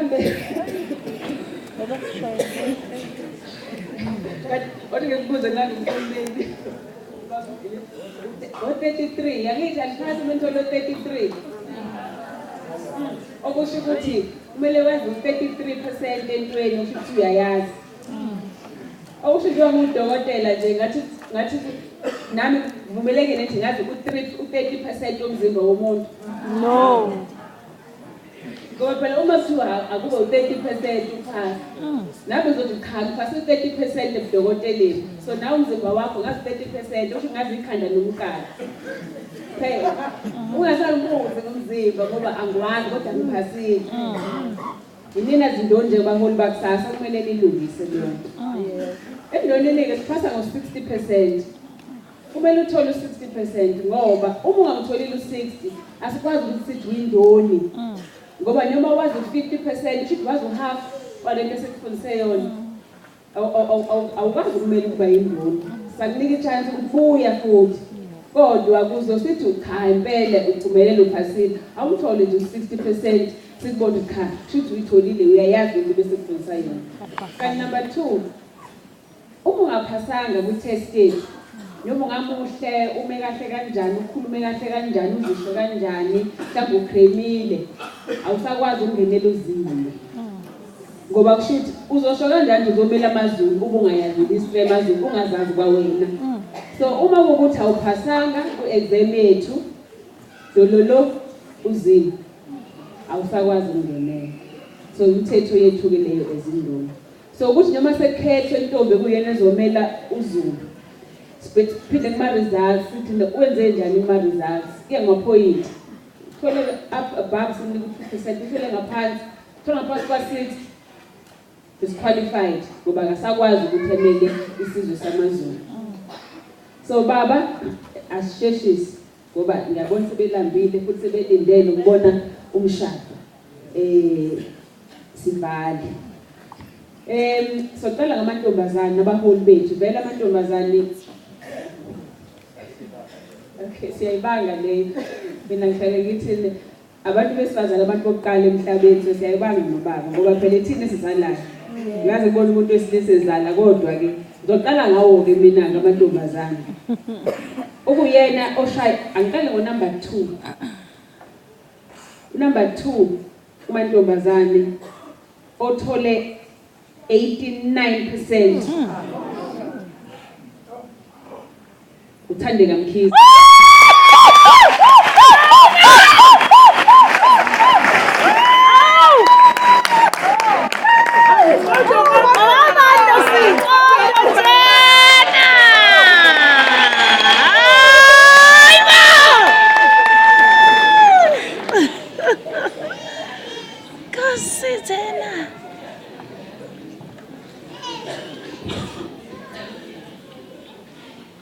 mhlambe kodwa ngikubuze ngangumfundisi o-33 yangithi aliphathi umuntu olo-33 okusho ukuthi kumele wazi u-33% entweni usho ukuthi uyayazi okusho njengoba ngudokotela nje ngathi nami kuvumelekile nje ngazi u-30% womzimba womuntu No. ngoba phela uma kuthiwa akube u-30% uphasa nami uzothi cha ngifase u-30% ebudokoteleni so nawe umzimba wakho ngazi 30% usho ngazi ikhanda nomqala phela ungasangibuzi ngomzimba ngoba angiwazi kodwa ngiphasile inina zindoni nje baholi bakusasa kumele nilungise leyo endoneni-ke siphasa ngo-60%. Kumele uthole u-60% ngoba uma ungamtholile u-60 asikwazi ukuthi sithi uyindoni ngoba noma wazi u-50% usho wazi u-half walento esikufundise yona awukwazi ukumele ukuba yindoni sakunika i-chance ukubuya futhi kodwa kuzosithi cha impela uphumelele uphasile awuthole nje u-60% sikubona cha shuthi uyitholile uyayazi into besikufundisa yona. Kanti number 2 uma ungaphasanga ku-test yethu noma ungamuhle ume kahle kanjani ukhulume kahle kanjani uzisho kanjani mhlawumbe ukremile awusakwazi ukungenela uzimo ngoba kushuthi uzosho kanjani uzomela amazulu ube ungayazi history yamazulu ungazazi kwawena so uma ukuthi awuphasanga ku-exam yethu dololo uzimo awusakwazi ukungenela so umthetho yethu ke leyo ezindoni so ukuthi noma sekhethwe intombi kuyena ezomela uzulu siphinde kuma-results sithi wenze njani kuma-results kuya ngama-point uthole up above sinika u-2% uthole ngaphansi uthole ngaphansi kwa-6 disqualified ngoba akasakwazi ukuthi emele isizwe samazulu so baba asisheshisi ngoba ngiyabona sebelambile futhi sebelindele ukubona umshado sivale soqala ngamantombazane nabaholi bethu vele amantombazane okay siyayibanga le mina ngihlale ngithi abantu besifazane abantu bokuqala emhlabeni siyayibanga nobaba ngoba phela thina sizalayo uyazi ukubona umuntu wesilisa ezala kodwa ke ngizoqala ngawo ke mina ngamantombazane ukuyena oshaya angiqale ngo-number 2 number 2 umantombazane othole 89% Uthandeka Mkhize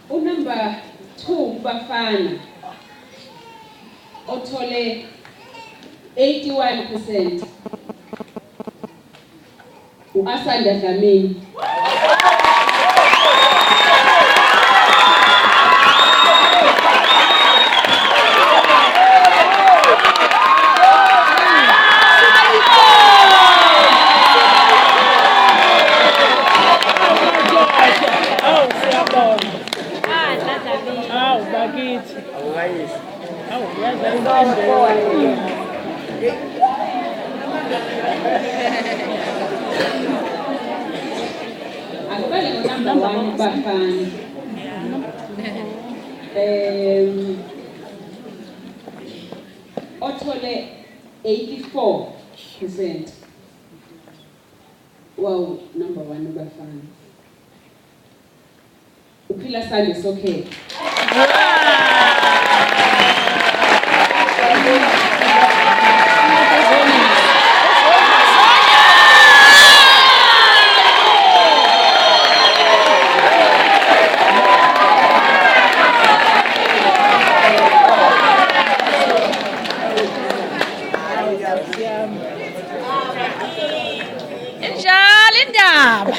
Number 2 bafana othole 81% uAsanda Dlamini Akubali number 1 bafana othole 84%. Wow, number 1 bafana uphila sande sokhe Injalo indaba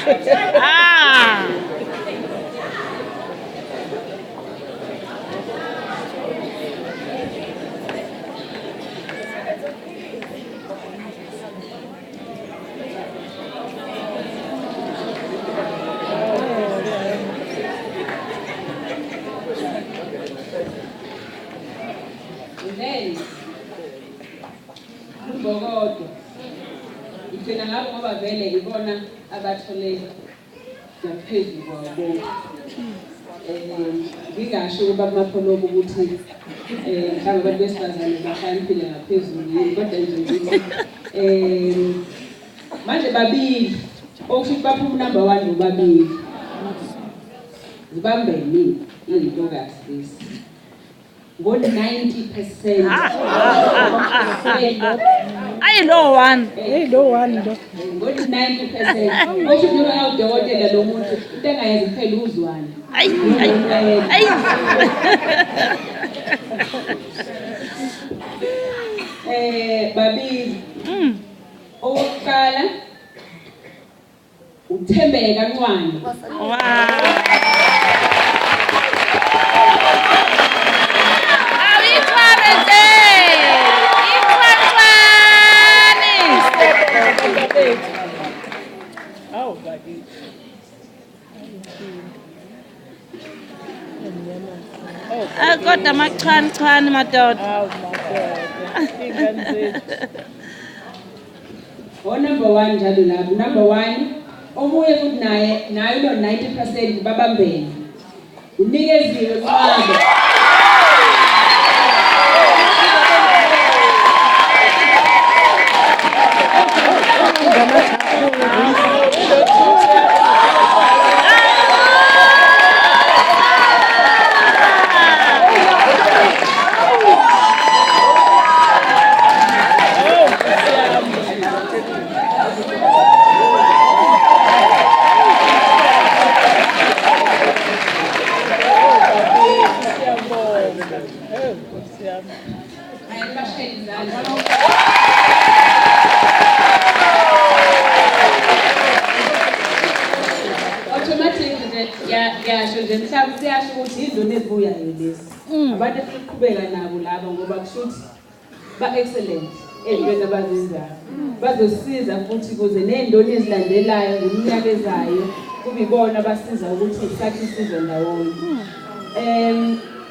Ngicela ngabo ngoba vele ibona abathole ngaphezulu kwawo bonke. Ngingasho ukuba kumapholobo ukuthi mhlawumbe abantu besifazane bahlaniphile ngaphezulu yini kodwa nje ngithi manje babili okusho ukuthi baphuma number 1 nobabili zibambene izintokazi lezi ngo-90%. Ayi lo one. Ngo-90%. Okusho ukuthi uma udokotela lo muntu into engayenza kuphela uzwane. Ayi. Babili. Okokuqala uThembeka Ncwane. Wow. Kodwa amachwane madoda. Number 1 njalo lapho. Number 1 omunye futhi naye lo 90% babambene. Unikeziwe Ncwane. Yasho nje mhlawumbe siyasho ukuthi indona ezibuyayo lezi abantu esiqhubeka nabo laba ngoba kushuthi ba-excellent ezintweni abazenzayo bazosiza futhi kuze ney'ndoni ezilandelayo ngeminyaka ezayo kube ibona abasiza ukuthi sakhe isizwe ndawonye.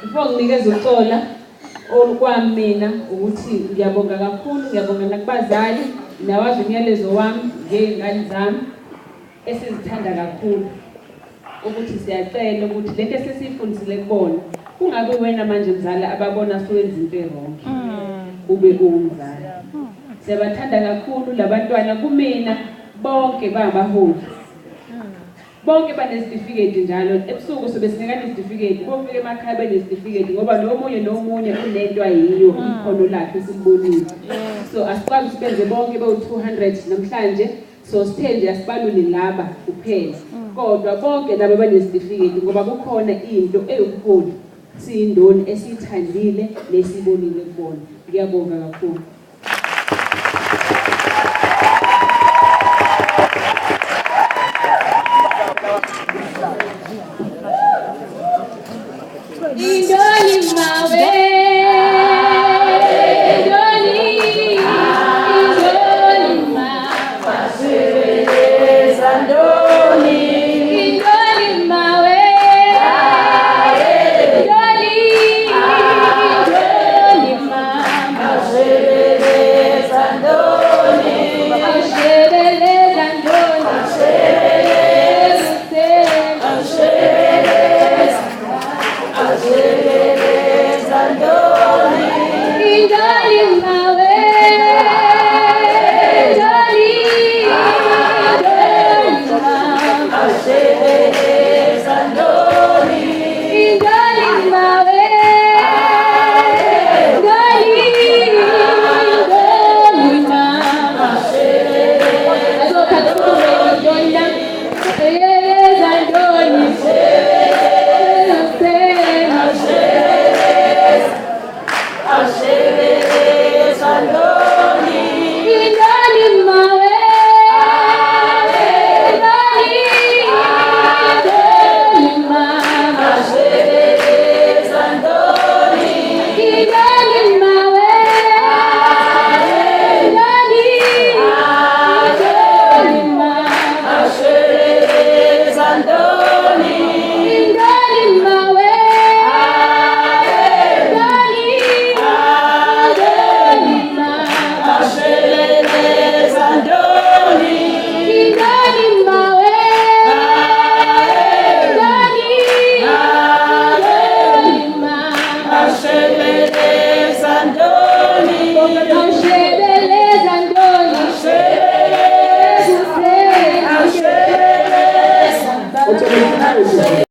Before nginikeza uxola okwami mina ukuthi ngiyabonga kakhulu, ngiyabonga nakubazali nawazi umyalezo wami ngey'ngane zami esizithanda kakhulu ukuthi siyacela ukuthi lento esesiyifundisile kubona kungabe wena manje mzali ababona siwenza into eronke ube umzali. Siyabathanda kakhulu labantwana kumina bonke bangabaholi bonke banesitifiketi njalo ebusuku sobe sinikana isitifiketi bofike emakhaya benesitifiketi ngoba nomunye unento ayiyo ikhono lakhe silibonile. So asikwazi ukubenze bonke bawu200 namhlanje so sithe nje asibalule laba kuphela kodwa bonke laba banesitifiketi ngoba kukhona into eyobuholi siyindoni esithandile nesibonile kubona. Ngiyabonga kakhulu.